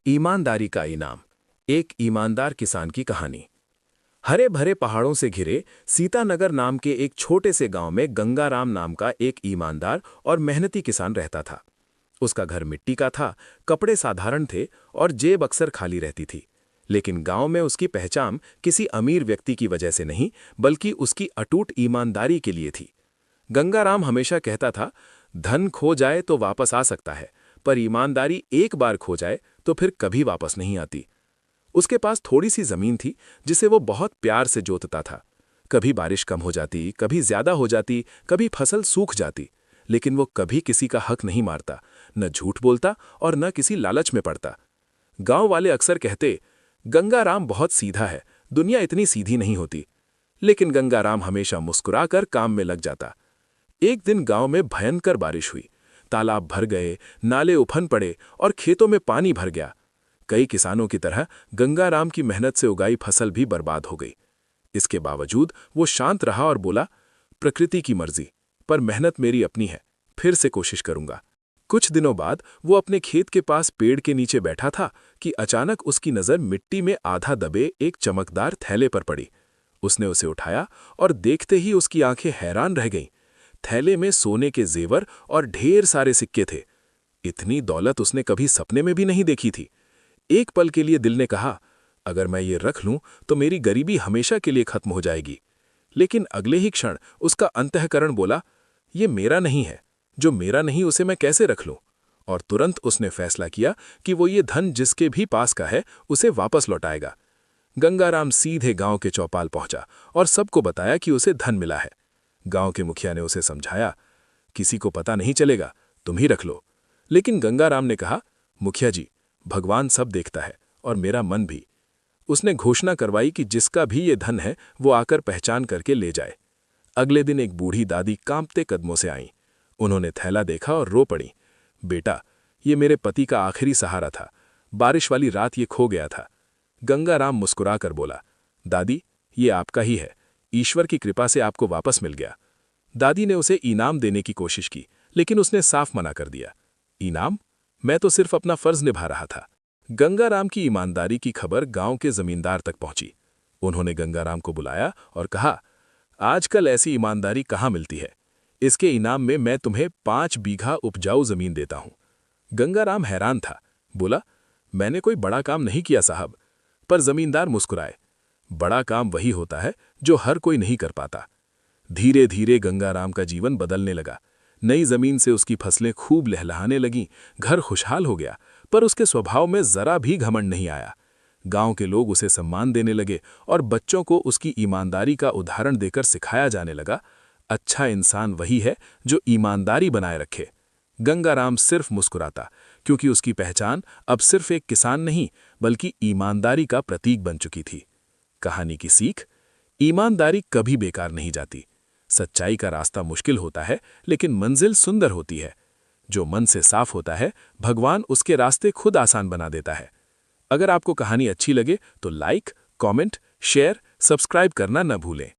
ईमानदारी का इनाम। एक ईमानदार किसान की कहानी। हरे भरे पहाड़ों से घिरे सीतानगर नाम के एक छोटे से गांव में गंगाराम नाम का एक ईमानदार और मेहनती किसान रहता था। उसका घर मिट्टी का था, कपड़े साधारण थे और जेब अक्सर खाली रहती थी। लेकिन गांव में उसकी पहचान किसी अमीर व्यक्ति की वजह से नहीं, बल्कि उसकी अटूट ईमानदारी के लिए थी। गंगाराम हमेशा कहता था, धन खो जाए तो वापस आ सकता है, पर ईमानदारी एक बार खो जाए तो फिर कभी वापस नहीं आती। उसके पास थोड़ी सी जमीन थी जिसे वो बहुत प्यार से जोतता था। कभी बारिश कम हो जाती, कभी ज्यादा हो जाती, कभी फसल सूख जाती, लेकिन वो कभी किसी का हक नहीं मारता, न झूठ बोलता और न किसी लालच में पड़ता। गांव वाले अक्सर कहते, गंगाराम बहुत सीधा है, दुनिया इतनी सीधी नहीं होती। लेकिन गंगाराम हमेशा मुस्कुराकर काम में लग जाता। एक दिन गांव में भयंकर बारिश हुई। तालाब भर गए, नाले उफन पड़े और खेतों में पानी भर गया। कई किसानों की तरह गंगाराम की मेहनत से उगाई फसल भी बर्बाद हो गई। इसके बावजूद वो शांत रहा और बोला, प्रकृति की मर्जी, पर मेहनत मेरी अपनी है, फिर से कोशिश करूंगा। कुछ दिनों बाद वो अपने खेत के पास पेड़ के नीचे बैठा था कि अचानक उसकी नजर मिट्टी में आधा दबे एक चमकदार थैले पर पड़ी। उसने उसे उठाया और देखते ही उसकी आंखें हैरान रह गईं। थैले में सोने के जेवर और ढेर सारे सिक्के थे। इतनी दौलत उसने कभी सपने में भी नहीं देखी थी। एक पल के लिए दिल ने कहा, अगर मैं ये रख लूं तो मेरी गरीबी हमेशा के लिए खत्म हो जाएगी। लेकिन अगले ही क्षण उसका अंतःकरण बोला, ये मेरा नहीं है, जो मेरा नहीं उसे मैं कैसे रख लूं। और तुरंत उसने फैसला किया कि वो ये धन जिसके भी पास का है उसे वापस लौटाएगा। गंगाराम सीधे गांव के चौपाल पहुंचा और सबको बताया कि उसे धन मिला है। गांव के मुखिया ने उसे समझाया, किसी को पता नहीं चलेगा, तुम ही रख लो। लेकिन गंगाराम ने कहा, मुखिया जी, भगवान सब देखता है और मेरा मन भी। उसने घोषणा करवाई कि जिसका भी ये धन है वो आकर पहचान करके ले जाए। अगले दिन एक बूढ़ी दादी कांपते कदमों से आईं। उन्होंने थैला देखा और रो पड़ी। बेटा, ये मेरे पति का आखिरी सहारा था, बारिश वाली रात ये खो गया था। गंगाराम मुस्कुरा कर बोला, दादी, ये आपका ही है, ईश्वर की कृपा से आपको वापस मिल गया। दादी ने उसे इनाम देने की कोशिश की, लेकिन उसने साफ मना कर दिया। इनाम? मैं तो सिर्फ अपना फर्ज निभा रहा था। गंगाराम की ईमानदारी की खबर गांव के जमींदार तक पहुंची। उन्होंने गंगाराम को बुलाया और कहा, आजकल ऐसी ईमानदारी कहाँ मिलती है। इसके इनाम में मैं तुम्हें 5 बीघा उपजाऊ जमीन देता हूं। गंगाराम हैरान था, बोला, मैंने कोई बड़ा काम नहीं किया साहब। पर जमींदार मुस्कुराए, बड़ा काम वही होता है जो हर कोई नहीं कर पाता। धीरे धीरे गंगाराम का जीवन बदलने लगा। नई जमीन से उसकी फसलें खूब लहलहाने लगीं, घर खुशहाल हो गया, पर उसके स्वभाव में जरा भी घमंड नहीं आया। गांव के लोग उसे सम्मान देने लगे और बच्चों को उसकी ईमानदारी का उदाहरण देकर सिखाया जाने लगा, अच्छा इंसान वही है जो ईमानदारी बनाए रखे। गंगाराम सिर्फ मुस्कुराता, क्योंकि उसकी पहचान अब सिर्फ एक किसान नहीं, बल्कि ईमानदारी का प्रतीक बन चुकी थी। कहानी की सीख, ईमानदारी कभी बेकार नहीं जाती। सच्चाई का रास्ता मुश्किल होता है, लेकिन मंजिल सुंदर होती है। जो मन से साफ होता है, भगवान उसके रास्ते खुद आसान बना देता है। अगर आपको कहानी अच्छी लगे तो लाइक, कमेंट, शेयर, सब्सक्राइब करना न भूलें।